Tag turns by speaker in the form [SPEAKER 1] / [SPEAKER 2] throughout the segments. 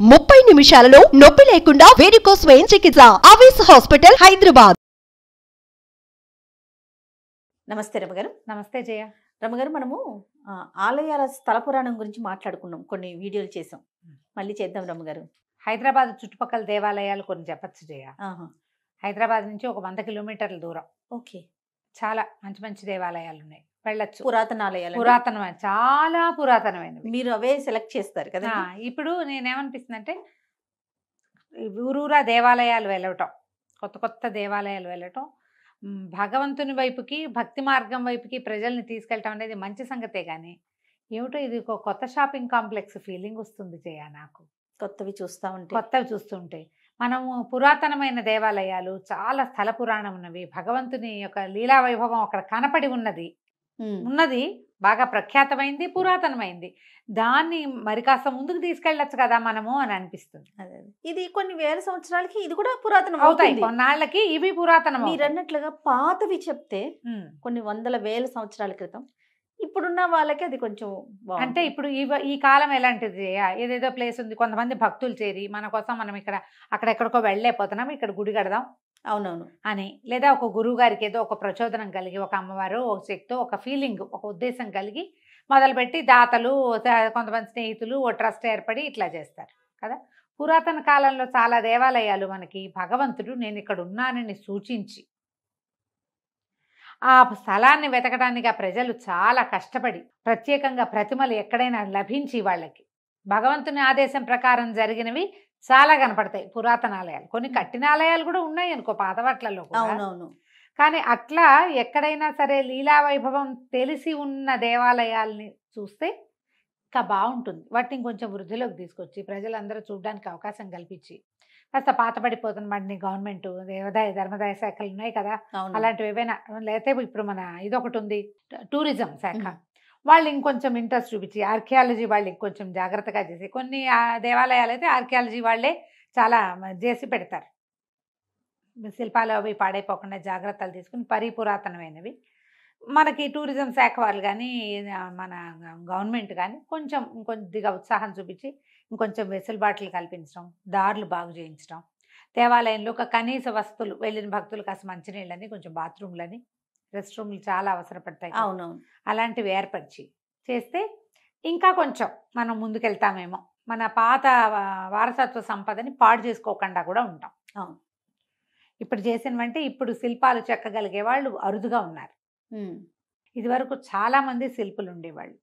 [SPEAKER 1] 30 నిమిషాలలో నొప్పి లేకుండా వేడికోస్ స్వయం చికిత్స ఆవేశ హాస్పిటల్ హైదరాబాద్.
[SPEAKER 2] నమస్తే రమగారు.
[SPEAKER 3] నమస్తే జయ.
[SPEAKER 2] రమగారు, మనము ఆలయాల స్థల పురాణం గురించి మాట్లాడుకున్నాం, కొన్ని వీడియోలు చేసాం, మళ్ళీ చేద్దాం రమగారు.
[SPEAKER 3] హైదరాబాద్ చుట్టుపక్కల దేవాలయాలు కొన్ని చెప్పచ్చు జయ.
[SPEAKER 2] ఆహా,
[SPEAKER 3] హైదరాబాద్ నుంచి ఒక 100 కిలోమీటర్ల దూరం
[SPEAKER 2] ఓకే.
[SPEAKER 3] చాలా మంచి మంచి దేవాలయాలు ఉన్నాయి, వెళ్ళొచ్చు.
[SPEAKER 2] పురాతన ఆలయాలు,
[SPEAKER 3] పురాతనమైన, చాలా పురాతనమైనవి.
[SPEAKER 2] మీరు అవే సెలెక్ట్ చేస్తారు కదా.
[SPEAKER 3] ఇప్పుడు నేనేమనిపిస్తుంది అంటే ఊరూరా దేవాలయాలు వెళ్ళటం, కొత్త కొత్త దేవాలయాలు వెళ్ళటం, భగవంతుని వైపుకి, భక్తి మార్గం వైపుకి ప్రజల్ని తీసుకెళ్ళటం అనేది మంచి సంగతే. కానీ ఏమిటో ఇది ఒక కొత్త షాపింగ్ కాంప్లెక్స్ ఫీలింగ్ వస్తుంది జయ నాకు,
[SPEAKER 2] కొత్తవి చూస్తా ఉంటే.
[SPEAKER 3] కొత్తవి చూస్తుంటే. మనము పురాతనమైన దేవాలయాలు, చాలా స్థల పురాణం ఉన్నవి, భగవంతుని యొక్క లీలా వైభవం అక్కడ కనపడి ఉన్నది బాగా ప్రఖ్యాతమైంది, పురాతనమైంది. దాన్ని మరి కాస్త ముందుకు తీసుకెళ్ళచ్చు కదా మనము అని అనిపిస్తుంది.
[SPEAKER 2] ఇది కొన్ని వేల సంవత్సరాలకి ఇది కూడా పురాతనం
[SPEAKER 3] అవుతాయి, కొన్నాళ్ళకి ఇవి పురాతనం.
[SPEAKER 2] మీరు అన్నట్లుగా పాతవి చెప్తే కొన్ని వందల వేల సంవత్సరాల క్రితం, ఇప్పుడున్న వాళ్ళకి అది కొంచెం
[SPEAKER 3] అంటే ఇప్పుడు ఈ కాలం ఎలాంటిది, ఏదేదో ప్లేస్ ఉంది, కొంతమంది భక్తులు చేరి మన కోసం మనం ఇక్కడ అక్కడెక్కడికో వెళ్ళలేకపోతున్నాం, ఇక్కడ గుడి కడదాం
[SPEAKER 2] అవునవును
[SPEAKER 3] అని, లేదా ఒక గురువు గారికి ఏదో ఒక ప్రచోదనం కలిగి, ఒక అమ్మవారు, ఒక శక్తో, ఒక ఫీలింగ్, ఒక ఉద్దేశం కలిగి మొదలుపెట్టి దాతలు, కొంతమంది స్నేహితులు ఓ ట్రస్ట్ ఏర్పడి ఇట్లా చేస్తారు కదా. పురాతన కాలంలో చాలా దేవాలయాలు మనకి భగవంతుడు నేను ఇక్కడ ఉన్నానని సూచించి ఆ స్థలాన్ని వెతకడానికి ఆ ప్రజలు చాలా కష్టపడి, ప్రత్యేకంగా ప్రతిమలు ఎక్కడైనా లభించి వాళ్ళకి భగవంతుని ఆదేశం ప్రకారం జరిగినవి చాలా కనపడతాయి పురాతన ఆలయాలు. కొన్ని కట్టిన ఆలయాలు కూడా ఉన్నాయి అనుకో పాతవాట్లలో కూడా.
[SPEAKER 2] అవునవును.
[SPEAKER 3] కానీ అట్లా ఎక్కడైనా సరే లీలా వైభవం తెలిసి ఉన్న దేవాలయాల్ని చూస్తే ఇంకా బాగుంటుంది. వాటిని కొంచెం వృద్ధిలోకి తీసుకొచ్చి ప్రజలందరూ చూడడానికి అవకాశం కల్పించి, కాస్త పాతపడిపోతున్న వాటిని గవర్నమెంట్, దేవాదాయ ధర్మదాయ శాఖలు ఉన్నాయి కదా, అలాంటివి ఏవైనా, లేకపోతే ఇప్పుడు మన ఇదొకటి ఉంది టూరిజం శాఖ, వాళ్ళు ఇంకొంచెం ఇంట్రెస్ట్ చూపించి, ఆర్కియాలజీ వాళ్ళు ఇంకొంచెం జాగ్రత్తగా చేసి, కొన్ని దేవాలయాలు అయితే ఆర్కియాలజీ వాళ్ళే చాలా చేసి పెడతారు, శిల్పాలు అవి పాడైపోకుండా జాగ్రత్తలు తీసుకుని పరిపురాతనమైనవి. మనకి టూరిజం శాఖ వాళ్ళు కానీ మన గవర్నమెంట్ కానీ కొంచెం ఇంకొద్దిగా ఉత్సాహం చూపించి ఇంకొంచెం వెసులుబాట్లు కల్పించడం, దారులు బాగు చేయించడం, దేవాలయంలో ఒక కనీస వస్తువులు, వెళ్ళిన భక్తులు కాస్త మంచినీళ్ళని, కొంచెం బాత్రూమ్లని, రెస్ట్ రూమ్లు చాలా అవసరపడతాయి,
[SPEAKER 2] అవునవును,
[SPEAKER 3] అలాంటివి ఏర్పరిచి చేస్తే ఇంకా కొంచెం మనం ముందుకెళ్తామేమో. మన పాత వారసత్వ సంపదని పాడు చేసుకోకుండా కూడా ఉంటాం.
[SPEAKER 2] అవును,
[SPEAKER 3] ఇప్పుడు చేసినవంటే ఇప్పుడు శిల్పాలు చెక్కగలిగే వాళ్ళు అరుదుగా ఉన్నారు. ఇదివరకు చాలామంది శిల్పులు ఉండేవాళ్ళు.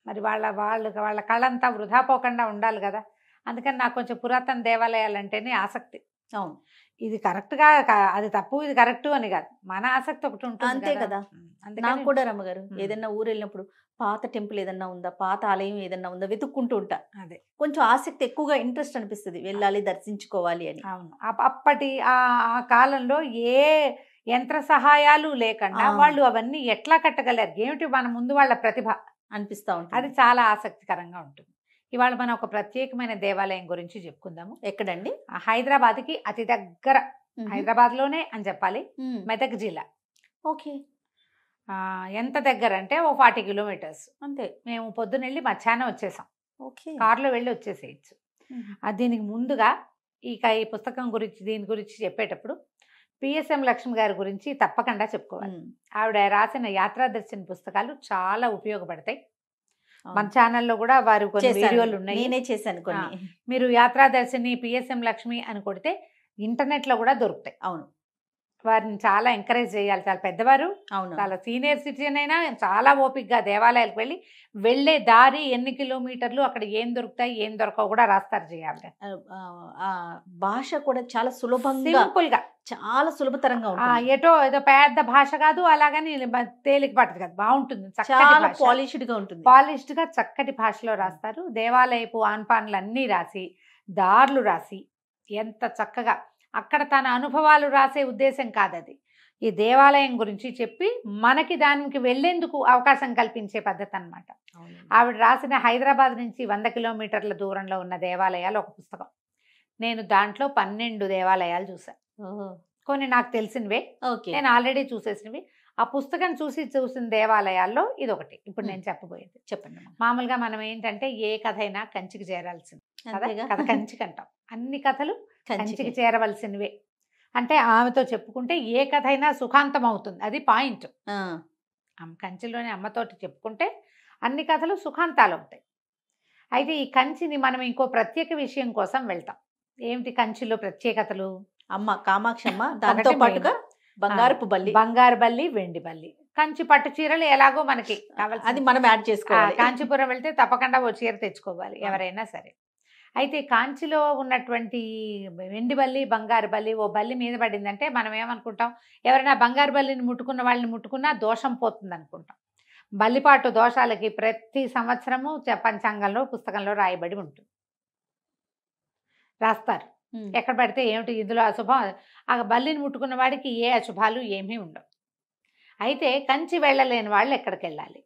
[SPEAKER 3] మరి వాళ్ళ కళంతా వృధా పోకుండా ఉండాలి కదా. అందుకని నాకు కొంచెం పురాతన దేవాలయాలు అంటేనే ఆసక్తి.
[SPEAKER 2] అవును,
[SPEAKER 3] ఇది కరెక్ట్గా, అది తప్పు, ఇది కరెక్ట్ అని కాదు, మన ఆసక్తి ఒకటి ఉంటుంది
[SPEAKER 2] అంతే కదా. నాకు కూడా రమ్మగారు, ఏదన్నా ఊరు వెళ్ళినప్పుడు పాత టెంపుల్ ఏదన్నా ఉందా, పాత ఆలయం ఏదన్నా ఉందా వెతుక్కుంటూ ఉంటా.
[SPEAKER 3] అదే కొంచెం
[SPEAKER 2] కొంచెం ఆసక్తి ఎక్కువగా, ఇంట్రెస్ట్ అనిపిస్తుంది, వెళ్ళాలి దర్శించుకోవాలి అని.
[SPEAKER 3] అవును, అప్పటి ఆ కాలంలో ఏ యంత్ర సహాయాలు లేకుండా వాళ్ళు అవన్నీ ఎట్లా కట్టగలరు, ఏమిటి మన ముందు వాళ్ళ ప్రతిభ
[SPEAKER 2] అనిపిస్తూ ఉంటుంది.
[SPEAKER 3] అది చాలా ఆసక్తికరంగా ఉంటుంది. ఇవాళ మనం ఒక ప్రత్యేకమైన దేవాలయం గురించి చెప్పుకుందాము.
[SPEAKER 2] ఎక్కడండి?
[SPEAKER 3] హైదరాబాద్కి అతి దగ్గర, హైదరాబాద్లోనే అని చెప్పాలి, మెదక్ జిల్లా.
[SPEAKER 2] ఓకే.
[SPEAKER 3] ఎంత దగ్గర అంటే ఓ 40 కిలోమీటర్స్
[SPEAKER 2] అంతే.
[SPEAKER 3] మేము పొద్దునెళ్ళి మధ్యాహ్నం వచ్చేసాం,
[SPEAKER 2] ఓకే,
[SPEAKER 3] కారులో వెళ్ళి వచ్చేసేయచ్చు. దీనికి ముందుగా ఈ పుస్తకం గురించి, దీని గురించి చెప్పేటప్పుడు పిఎస్ఎం లక్ష్మి గారి గురించి తప్పకుండా చెప్పుకోవాలి. ఆవిడ రాసిన యాత్రాదర్శిని పుస్తకాలు చాలా ఉపయోగపడతాయి. మన ఛానల్లో కూడా వారు కొన్ని వీడియోలు ఉన్నాయి,
[SPEAKER 2] నేనే చేశాను కొన్ని.
[SPEAKER 3] మీరు యాత్రాదర్శిని పిఎస్ఎం లక్ష్మి అని కొడితే ఇంటర్నెట్లో కూడా దొరుకుతాయి.
[SPEAKER 2] అవును,
[SPEAKER 3] వారిని చాలా ఎంకరేజ్ చేయాలి. చాలా పెద్దవారు, చాలా సీనియర్ సిటిజన్ అయినా చాలా ఓపికగా దేవాలయాలకు వెళ్ళే దారి, ఎన్ని కిలోమీటర్లు, అక్కడ ఏం దొరుకుతాయి ఏం దొరకవు కూడా రాస్తారు చేయాలి.
[SPEAKER 2] భాష కూడా చాలా సులభంగా,
[SPEAKER 3] సింపుల్ గా,
[SPEAKER 2] చాలా సులభతరంగా ఉంటుంది.
[SPEAKER 3] ఏదో పెద్ద భాష కాదు, అలాగని తేలిక పట్టదు కదా, బాగుంటుంది,
[SPEAKER 2] చాలా పాలిష్డ్ గా ఉంటుంది.
[SPEAKER 3] పాలిష్డ్ గా చక్కటి భాషలో రాస్తారు. దేవాలయపు ఆన్పాన్లు అన్నీ రాసి, దారులు రాసి, ఎంత చక్కగా, అక్కడ తన అనుభవాలు రాసే ఉద్దేశం కాదది, ఈ దేవాలయం గురించి చెప్పి మనకి దానికి వెళ్లేందుకు అవకాశం కల్పించే పద్ధతి అన్నమాట. ఆవిడ రాసిన హైదరాబాద్ నుంచి 100 కిలోమీటర్ల దూరంలో ఉన్న దేవాలయాలు ఒక పుస్తకం. నేను దాంట్లో 12 దేవాలయాలు చూసాను. కొన్ని నాకు తెలిసినవే, నేను ఆల్రెడీ చూసేసినవి. ఆ పుస్తకం చూసిన దేవాలయాల్లో ఇదొకటి ఇప్పుడు నేను చెప్పబోయేది.
[SPEAKER 2] చెప్పండి అమ్మా.
[SPEAKER 3] మామూలుగా మనం ఏంటంటే ఏ కథ అయినా కంచికి చేరాల్సింది కదా,
[SPEAKER 2] అంతేగా.
[SPEAKER 3] కథ కంచికి అంటాం. అన్ని కథలు కంచికి
[SPEAKER 2] కంచికి.
[SPEAKER 3] చేరవలసినవే. అంటే ఆమెతో చెప్పుకుంటే ఏ కథ అయినా సుఖాంతం అవుతుంది, అది పాయింట్.
[SPEAKER 2] ఆ,
[SPEAKER 3] కంచిలోని అమ్మతోటి చెప్పుకుంటే అన్ని కథలు సుఖాంతాలు అవుతాయి. అయితే ఈ కంచిని మనం ఇంకో ప్రత్యేక విషయం కోసం వెళ్తాం. ఏమిటి కంచిలో ప్రత్యేకతలు?
[SPEAKER 2] అమ్మ కామాక్షమ్మ, దాంతో
[SPEAKER 3] ఒకటి
[SPEAKER 2] పాటుగా బంగారపు బల్లి,
[SPEAKER 3] బంగారు బల్లి, వెండి బల్లి. కంచి పట్టు చీరలు ఎలాగో మనకి కావాల్సింది.
[SPEAKER 2] అది మనం యాడ్ చేసుకోవాలి.
[SPEAKER 3] కాంచీపురం వెళ్తే తప్పకుండా ఓ చీర తెచ్చుకోవాలి ఎవరైనా సరే. అయితే కాంచిలో ఉన్నటువంటి వెండి బల్లి, బంగారు బల్లి, ఓ బల్లి మీద పడిందంటే మనం ఏమనుకుంటాం, ఎవరైనా బంగారు బల్లిని ముట్టుకున్న వాళ్ళని ముట్టుకున్నా దోషం పోతుంది అనుకుంటాం. బల్లిపాటు దోషాలకి ప్రతి సంవత్సరము పంచాంగంలో పుస్తకంలో రాయబడి ఉంటుంది, రాస్తారు. ఎక్కడ పడితే ఏమిటి ఇందులో అశుభం, ఆ బల్లిని ముట్టుకున్న వాడికి ఏ అశుభాలు ఏమీ ఉండవు. అయితే కంచి వెళ్ళలేని వాళ్ళు ఎక్కడికి వెళ్ళాలి?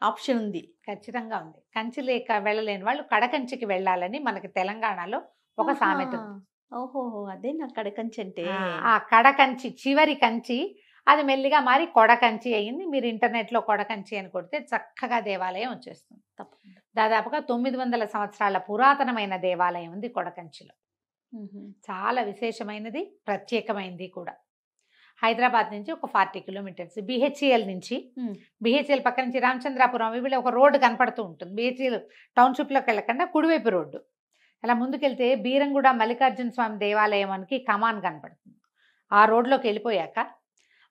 [SPEAKER 2] ఆప్షన్ ఉంది,
[SPEAKER 3] ఖచ్చితంగా ఉంది. కంచి లేక వెళ్ళలేని వాళ్ళు కడకంచికి వెళ్ళాలని మనకి తెలంగాణలో ఒక సామెత ఉంది.
[SPEAKER 2] ఓహో, అదే నా కడకంచి అంటే.
[SPEAKER 3] ఆ కడకంచి చివరి కంచి అది మెల్లిగా మారి కొడకంచి అయింది. మీరు ఇంటర్నెట్లో కొడకంచి అని కొడితే చక్కగా దేవాలయం వచ్చేస్తుంది.
[SPEAKER 2] తప్పకుండా.
[SPEAKER 3] దాదాపుగా 900 సంవత్సరాల పురాతనమైన దేవాలయం ఉంది కొడకంచిలో. చాలా విశేషమైనది, ప్రత్యేకమైనది కూడా. హైదరాబాద్ నుంచి ఒక 40 కిలోమీటర్స్. బిహెచ్ఎల్ నుంచి, బిహెచ్ఎల్ పక్క నుంచి రామచంద్రాపురం వీళ్ళు ఒక రోడ్డు కనపడుతూ ఉంటుంది. బిహెచ్ఎల్ టౌన్షిప్లోకి వెళ్ళకుండా కుడివైపు రోడ్డు అలా ముందుకెళ్తే బీరంగూడ మల్లికార్జున స్వామి దేవాలయం అనికి కమాన్ కనపడుతుంది. ఆ రోడ్లోకి వెళ్ళిపోయాక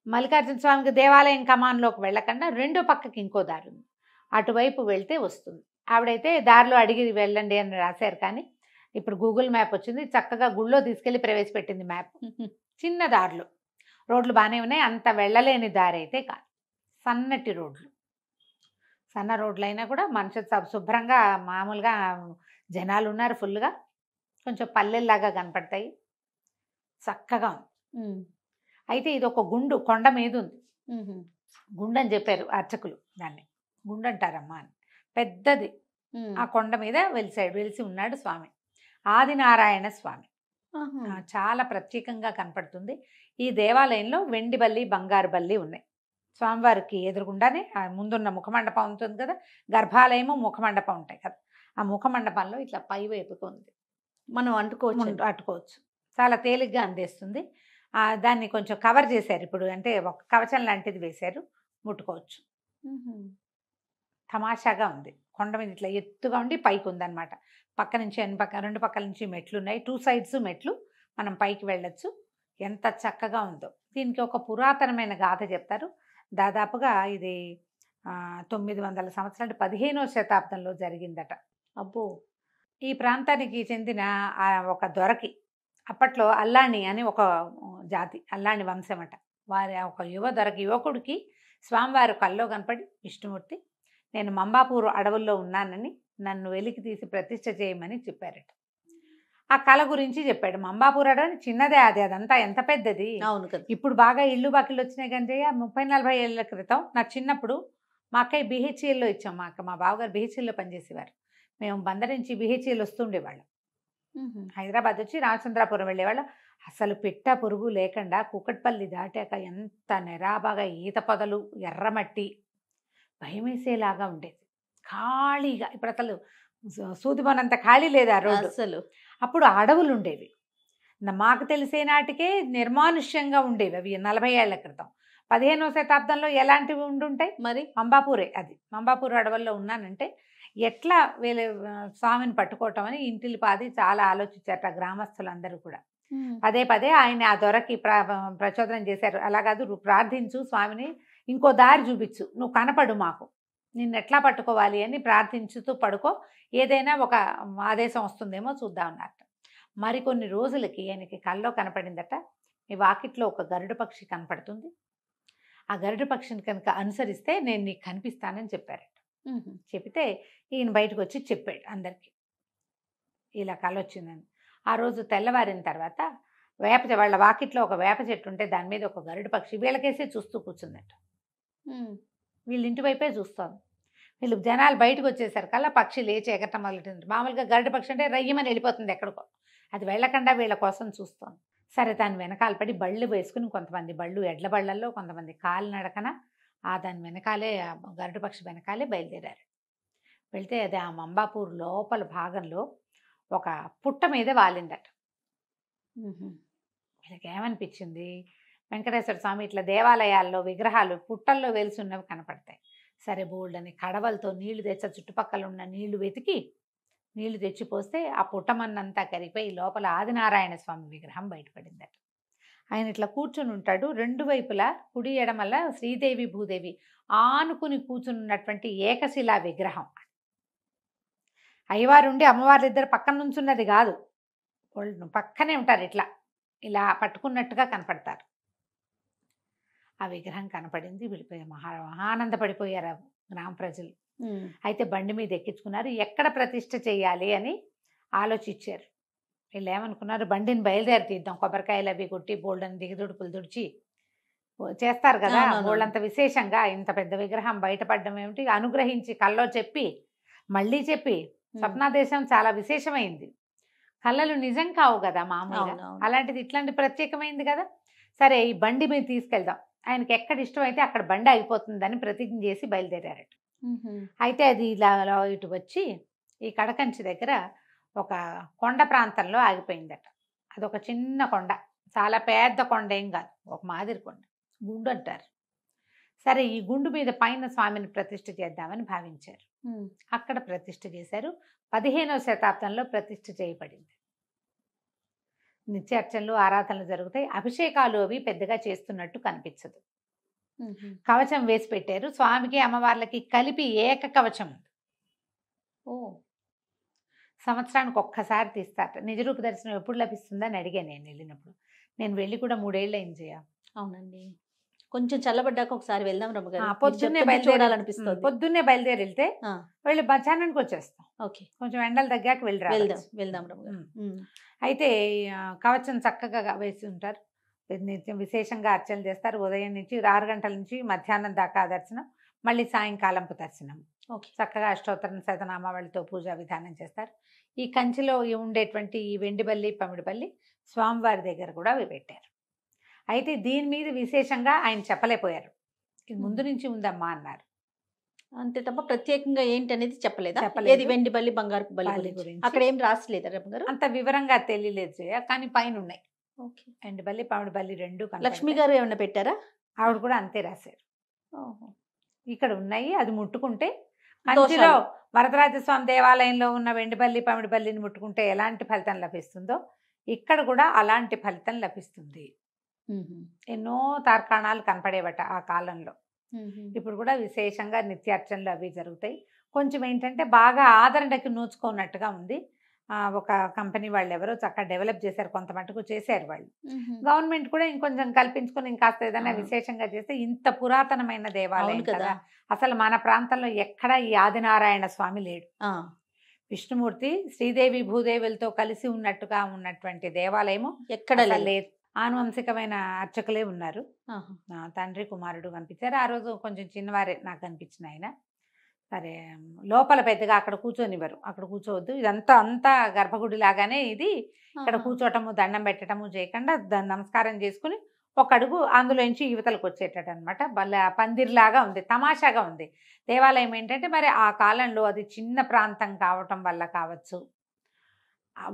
[SPEAKER 3] మల్లికార్జున స్వామికి దేవాలయం కమాన్లోకి వెళ్ళకుండా రెండో పక్కకి ఇంకో దారి ఉంది, అటువైపు వెళ్తే వస్తుంది. ఆవిడైతే దారిలో అడిగి వెళ్ళండి అని రాశారు, కానీ ఇప్పుడు గూగుల్ మ్యాప్ వచ్చింది, చక్కగా గుళ్ళో తీసుకెళ్ళి ప్రవేశపెట్టింది మ్యాప్. చిన్న దారిలో రోడ్లు బాగానే ఉన్నాయి, అంత వెళ్ళలేని దారి అయితే కాదు. సన్నటి రోడ్లు, సన్న రోడ్లు అయినా కూడా మనుషులు శుభ్రంగా మామూలుగా జనాలు ఉన్నారు ఫుల్గా, కొంచెం పల్లెల్లాగా కనపడతాయి, చక్కగా ఉంది. అయితే ఇది ఒక గుండు కొండ మీద ఉంది. గుండు అని చెప్పారు అర్చకులు, దాన్ని గుండు అంటారమ్మా అని. పెద్దది, ఆ కొండ మీద వెలిసి ఉన్నాడు స్వామి, ఆదినారాయణ స్వామి. చాలా ప్రత్యేకంగా కనపడుతుంది. ఈ దేవాలయంలో వెండి బల్లి, బంగారు బల్లి ఉన్నాయి. స్వామివారికి ఎదురుగుండానే ముందున్న ముఖమండపం ఉంటుంది కదా, గర్భాలయము ముఖమండపం ఉంటాయి కదా, ఆ ముఖమండపంలో ఇట్లా పై వైపుకు ఉంది,
[SPEAKER 2] మనం
[SPEAKER 3] అట్టుకోవచ్చు. చాలా తేలిగ్గా అందేస్తుంది. దాన్ని కొంచెం కవర్ చేశారు ఇప్పుడు, అంటే ఒక కవచం లాంటిది వేశారు, ముట్టుకోవచ్చు. తమాషాగా ఉంది. కొండ మీద ఇట్లా ఎత్తుగా ఉండి పైకి ఉందన్నమాట. పక్క నుంచి రెండు పక్కల నుంచి మెట్లు ఉన్నాయి, 2 sides మెట్లు, మనం పైకి వెళ్ళొచ్చు. ఎంత చక్కగా ఉందో. దీనికి ఒక పురాతనమైన గాథ చెప్తారు. దాదాపుగా ఇది 900 సంవత్సరాలు, 15వ శతాబ్దంలో జరిగిందట.
[SPEAKER 2] అబ్బో.
[SPEAKER 3] ఈ ప్రాంతానికి చెందిన ఒక దొరకి అప్పట్లో అల్లాణి అని ఒక జాతి, అల్లాణి వంశమట. వారి ఒక యువకుడికి స్వామివారు కల్లో కనపడి, విష్ణుమూర్తి నేను మంబాపూర్ అడవుల్లో ఉన్నానని నన్ను వెలికి తీసి ప్రతిష్ఠ చేయమని చెప్పారట. ఆ కళ గురించి చెప్పాడు. మంబాపూర్ అడవి చిన్నదే, అదంతా ఎంత పెద్దది.
[SPEAKER 2] అవును కదా.
[SPEAKER 3] ఇప్పుడు బాగా ఇళ్ళు బాకిళ్ళు వచ్చినాయి కానీ 30-40 ఏళ్ళ క్రితం నా చిన్నప్పుడు మా అక్కయ్య బిహెచ్ఎల్లో ఇచ్చాం. మా బావగారు బిహెచ్ఎల్లో పనిచేసేవారు. మేము బందర్ నుంచి బిహెచ్ఎల్ వస్తుండేవాళ్ళం. హైదరాబాద్ వచ్చి రామచంద్రాపురం వెళ్ళేవాళ్ళం. అసలు పిట్ట పురుగు లేకుండా కుకట్పల్లి దాటాక ఎంత నెరాబాగా ఈత పొదలు, ఎర్రమట్టి, భయమేసేలాగా ఉండేది. ఖాళీగా, ఇప్పుడు అసలు సూదిపోనంత ఖాళీ లేదు ఆ రోడ్డు.
[SPEAKER 2] అసలు
[SPEAKER 3] అప్పుడు అడవులు ఉండేవి. మాకు తెలిసే నాటికే నిర్మానుష్యంగా ఉండేవి అవి 40 ఏళ్ల క్రితం. 15వ శతాబ్దంలో ఎలాంటివి ఉండుంటాయి మరి? మంబాపూరే, అది మంబాపూర్ అడవుల్లో ఉన్నానంటే ఎట్లా వీళ్ళ స్వామిని పట్టుకోవటం అని ఇంటిలి పాది చాలా ఆలోచించారట గ్రామస్తులందరూ కూడా. పదే ఆయన ఆ దొరకి ప్రచోదనం చేశారు. అలా కాదు, ప్రార్థించు స్వామిని, ఇంకో దారి చూపించు, నువ్వు కనపడు మాకు, నిన్ను ఎట్లా పట్టుకోవాలి అని ప్రార్థించుతూ పడుకో, ఏదైనా ఒక ఆదేశం వస్తుందేమో చూద్దాం అన్నట్టు. మరికొన్ని రోజులకి ఆయనకి కల్లో కనపడిందట, మీ వాకిట్లో ఒక గరుడ పక్షి కనపడుతుంది, ఆ గరుడ పక్షిని కనుక అనుసరిస్తే నేను నీకు కనిపిస్తానని చెప్పారట. చెప్తే ఈయన బయటకు వచ్చి చెప్పాడు అందరికీ, ఇలా కళ వచ్చిందని. ఆ రోజు తెల్లవారిన తర్వాత వాళ్ళ వాకిట్లో ఒక వేప చెట్టు ఉంటే దాని మీద ఒక గరుడ పక్షి వీళ్ళకేసే చూస్తూ కూర్చుందట. వీళ్ళ ఇంటి వైపే చూస్తాం. వీళ్ళు జనాలు బయటకు వచ్చేసరికల్లా పక్షి లేచి ఎగరటం మొదలెట్టింది. మామూలుగా గరుడ పక్షి అంటే రయ్యమని వెళ్ళిపోతుంది ఎక్కడికో, అది వెళ్ళకుండా వీళ్ళ కోసం చూస్తోంది. సరే దాని వెనకాల పడి బళ్ళు వేసుకుని కొంతమంది బళ్ళు ఎడ్ల బళ్ళల్లో, కొంతమంది కాలినడకన దాని వెనకాలే గరుడ పక్షి వెనకాలే బయలుదేరారు. వెళ్తే అది ఆ మంబాపూర్ లోపల భాగంలో ఒక పుట్ట మీద వాలిందట. వీళ్ళకి ఏమనిపించింది, వెంకటేశ్వర స్వామి ఇట్లా దేవాలయాల్లో విగ్రహాలు పుట్టల్లో వెలిసి ఉన్నవి కనపడతాయి. సరే బోల్డని కడవలతో నీళ్లు తెచ్చ చుట్టుపక్కల ఉన్న నీళ్లు వెతికి నీళ్లు తెచ్చిపోస్తే ఆ పుట్టమన్నంతా కరిగిపోయి లోపల ఆదినారాయణ స్వామి విగ్రహం బయటపడిందట. ఆయన ఇట్లా కూర్చుని ఉంటాడు. రెండు వైపులా కుడి ఎడమల శ్రీదేవి భూదేవి ఆనుకుని కూర్చున్నటువంటి ఏకశిలా విగ్రహం. అయ్యవారు ఉండి అమ్మవారి ఇద్దరు పక్కన నుంచున్నది కాదు, వాళ్ళు పక్కనే ఉంటారు, ఇట్లా ఇలా పట్టుకున్నట్టుగా కనపడతారు. ఆ విగ్రహం కనపడింది. వెళ్ళిపోయి మహానందపడిపోయారు గ్రామ ప్రజలు. అయితే బండి మీద ఎక్కించుకున్నారు. ఎక్కడ ప్రతిష్ఠ చేయాలి అని ఆలోచించారు. వీళ్ళు ఏమనుకున్నారు, బండిని బయలుదేరి తీద్దాం, కొబ్బరికాయలు అవి కొట్టి బోల్డని దిగదుడుపులు దుడిచి చేస్తారు కదా, బోల్డంత విశేషంగా ఇంత పెద్ద విగ్రహం బయటపడడం ఏమిటి, అనుగ్రహించి కల్లో చెప్పి మళ్ళీ చెప్పి. స్వప్నాదేశం చాలా విశేషమైంది, కళ్ళలు నిజం కావు కదా మామూలుగా, అలాంటిది ఇట్లాంటి ప్రత్యేకమైంది కదా. సరే ఈ బండి మీద తీసుకెళ్దాం, ఆయనకి ఎక్కడ ఇష్టమైతే అక్కడ బండి ఆగిపోతుందని ప్రతిజ్ఞ చేసి బయలుదేరారట. అయితే అది ఇలా ఇటు వచ్చి ఈ కడకంచి దగ్గర ఒక కొండ ప్రాంతంలో ఆగిపోయిందట. అదొక చిన్న కొండ, చాలా పెద్ద కొండ ఏం కాదు, ఒక మాదిరి కొండ, గుండు అంటారు. సరే ఈ గుండు మీద పైన స్వామిని ప్రతిష్ఠ చేద్దామని భావించారు. అక్కడ ప్రతిష్ఠ చేశారు. 15వ శతాబ్దంలో ప్రతిష్ఠ చేయబడింది. నిత్యార్చనలు ఆరాధనలు జరుగుతాయి. అభిషేకాలు అవి పెద్దగా చేస్తున్నట్టు కనిపించదు. కవచం వేసి పెట్టారు. స్వామికి అమ్మవార్లకి కలిపి ఏక కవచం ఉంది. సంవత్సరానికి ఒక్కసారి తీస్తారట. నిజరూప దర్శనం ఎప్పుడు లభిస్తుందని అడిగాను నేను వెళ్ళినప్పుడు. నేను వెళ్ళి కూడా 3 ఏళ్ళు అయింది జయ.
[SPEAKER 2] అవునండి, కొంచెం చల్లబడ్డాక ఒకసారి వెళ్దాం రమ్మగారు.
[SPEAKER 3] పొద్దున్నే బయలుదేరాలనిపిస్తుంది. పొద్దున్నే బయలుదేరి వెళ్తే వెళ్ళి మధ్యాహ్నానికి వచ్చేస్తాం.
[SPEAKER 2] ఓకే,
[SPEAKER 3] కొంచెం ఎండలు తగ్గాక
[SPEAKER 2] వెళ్దాం రమ్మగారు.
[SPEAKER 3] అయితే కవచం చక్కగా వేసి ఉంటారు. నిత్యం విశేషంగా అర్చనలు చేస్తారు. ఉదయం నుంచి 6 గంటల నుంచి మధ్యాహ్నం దాకా దర్శనం, మళ్ళీ సాయంకాలంపు దర్శనం. చక్కగా అష్టోత్తరం శతనామావళితో పూజా విధానం చేస్తారు. ఈ కంచిలో ఉండేటువంటి ఈ వెండిబల్లి పమిడిపల్లి స్వామివారి దగ్గర కూడా అవి పెట్టారు. అయితే దీని మీద విశేషంగా ఆయన చెప్పలేకపోయారు, ఇది ముందు నుంచి ఉందమ్మా అన్నారు.
[SPEAKER 2] అంతే తప్ప ప్రత్యేకంగా ఏంటి అనేది చెప్పలేదు. వెండి బల్లి బంగారు బల్లి గురించి అక్కడ ఏం రాసలేదు రమ్మగారు,
[SPEAKER 3] అంత వివరంగా తెలియలేదు జయ. కానీ పైన ఉన్నాయి వెండి బల్లి పమిడి బల్లి రెండు.
[SPEAKER 2] లక్ష్మి గారు ఏమన్నా పెట్టారా?
[SPEAKER 3] ఆవిడ కూడా అంతే రాశారు. ఇక్కడ ఉన్నాయి, అది ముట్టుకుంటే కంచిలో వరదరాజస్వామి దేవాలయంలో ఉన్న వెండిబల్లి పమిడిబల్లిని ముట్టుకుంటే ఎలాంటి ఫలితం లభిస్తుందో ఇక్కడ కూడా అలాంటి ఫలితం లభిస్తుంది. ఎన్నో తార్కాణాలు కనపడేవట ఆ కాలంలో. ఇప్పుడు కూడా విశేషంగా నిత్యార్చనలు అవి జరుగుతాయి. కొంచెం ఏంటంటే బాగా ఆదరణకి నోచుకున్నట్టుగా ఉంది. ఒక కంపెనీ వాళ్ళు ఎవరో చక్కగా డెవలప్ చేశారు, కొంత మటుకు చేశారు వాళ్ళు. గవర్నమెంట్ కూడా ఇంకొంచెం కల్పించుకొని ఇంకాస్త ఏదైనా విశేషంగా చేస్తే, ఇంత పురాతనమైన దేవాలయం కదా, అసలు మన ప్రాంతంలో ఎక్కడ ఈ ఆదినారాయణ స్వామి లేడు. విష్ణుమూర్తి శ్రీదేవి భూదేవులతో కలిసి ఉన్నట్టుగా ఉన్నటువంటి దేవాలయము ఎక్కడ లేదు. ఆనువంశికమైన అర్చకులే ఉన్నారు. తండ్రి కుమారుడు కనిపించారు. ఆ రోజు కొంచెం చిన్నవారే నాకు కనిపించిన ఆయన. సరే లోపల పెద్దగా అక్కడ కూర్చొనివ్వరు, అక్కడ కూర్చోవద్దు, ఇదంతా గర్భగుడి లాగానే ఇది. ఇక్కడ కూర్చోటము దండం పెట్టడము చేయకుండా నమస్కారం చేసుకుని ఒక అడుగు అందులోంచి యువతలకు వచ్చేటట్టు అనమాట. భలే పందిర్లాగా ఉంది, తమాషాగా ఉంది. దేవాలయం ఏంటంటే మరి ఆ కాలంలో అది చిన్న ప్రాంతం కావటం వల్ల కావచ్చు,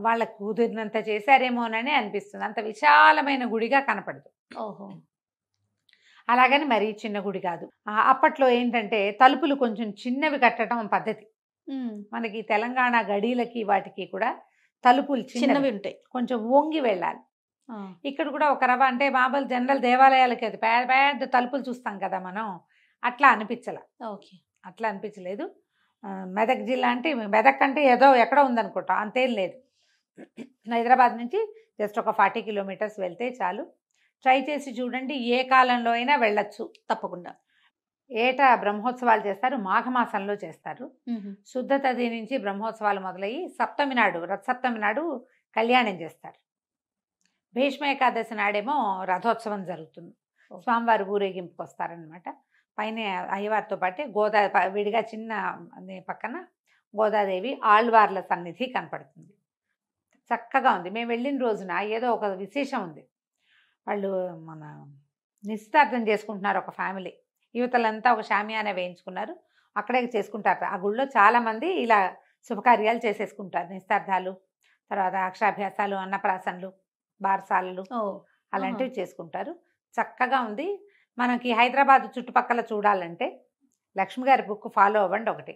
[SPEAKER 3] వాళ్ళకు కుదిరినంత చేశారేమోనని అనిపిస్తుంది. అంత విశాలమైన గుడిగా కనపడదు. అలాగని మరీ చిన్న గుడి కాదు. అప్పట్లో ఏంటంటే తలుపులు కొంచెం చిన్నవి కట్టడం పద్ధతి. మనకి తెలంగాణ గడీలకి వాటికి కూడా తలుపులు చిన్నవి ఉంటాయి, కొంచెం వంగి వెళ్ళాలి. ఇక్కడ కూడా ఒక రవ అంటే మామూలు జనరల్ దేవాలయాలకి అది పెద్ద పెద్ద తలుపులు చూస్తాం కదా మనం, అట్లా అనిపించలే. అట్లా అనిపించలేదు. మెదక్ జిల్లా అంటే మెదక్ అంటే ఏదో ఎక్కడో ఉందనుకుంటాం, అంతేం లేదు. హైదరాబాద్ నుంచి జస్ట్ ఒక 40 కిలోమీటర్స్ వెళ్తే చాలు. ట్రై చేసి చూడండి, ఏ కాలంలో అయినా వెళ్ళొచ్చు తప్పకుండా. ఏటా బ్రహ్మోత్సవాలు చేస్తారు, మాఘమాసంలో చేస్తారు. శుద్ధ తది నుంచి బ్రహ్మోత్సవాలు మొదలయ్యి సప్తమి నాడు, రథసప్తమి నాడు కళ్యాణం చేస్తారు. భీష్మ ఏకాదశి నాడేమో రథోత్సవం జరుగుతుంది. స్వామివారి ఊరేగింపుకి వస్తారనమాట. పైన అయ్యవారితో పాటే విడిగా చిన్న పక్కన గోదాదేవి ఆళ్వార్ల సన్నిధి కనపడుతుంది. చక్కగా ఉంది. మేము వెళ్ళిన రోజున ఏదో ఒక విశేషం ఉంది. వాళ్ళు మన నిశ్చితార్థం చేసుకుంటున్నారు ఒక ఫ్యామిలీ. యువతలంతా ఒక షామియానా వేయించుకున్నారు, అక్కడే చేసుకుంటారు. ఆ గుళ్ళో చాలామంది ఇలా శుభకార్యాలు చేసేసుకుంటారు. నిశ్చితార్థాలు, తర్వాత అక్షరాభ్యాసాలు, అన్నప్రాసనలు, బారసాలలు అలాంటివి చేసుకుంటారు. చక్కగా ఉంది. మనకి హైదరాబాద్ చుట్టుపక్కల చూడాలంటే లక్ష్మి గారి బుక్ ఫాలో అవ్వండి. ఒకటి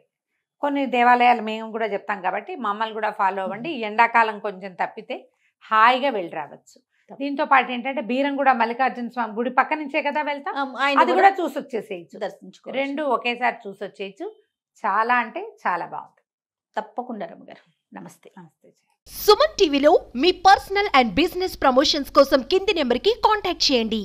[SPEAKER 3] కొన్ని దేవాలయాలు మేము కూడా చెప్తాం కాబట్టి మమ్మల్ని కూడా ఫాలో అవ్వండి. ఈ ఎండాకాలం కొంచెం తప్పితే హాయిగా వెళ్ళి రావచ్చు. దీంతో పాటు ఏంటంటే బీరంగూడ మల్లికార్జున స్వామి గుడి పక్క నుంచే కదా వెళ్తాం, అది కూడా చూసి వచ్చేసేయచ్చు,
[SPEAKER 2] దర్శించుకో.
[SPEAKER 3] రెండు ఒకేసారి చూసి వచ్చేయచ్చు. చాలా అంటే చాలా బాగుంది.
[SPEAKER 2] తప్పకుండా రమ్మగారు. నమస్తే.
[SPEAKER 3] నమస్తే.
[SPEAKER 1] సుమన్ టీవీలో మీ పర్సనల్ అండ్ బిజినెస్ ప్రమోషన్స్ కోసం కింది నెంబర్కి కాంటాక్ట్ చేయండి.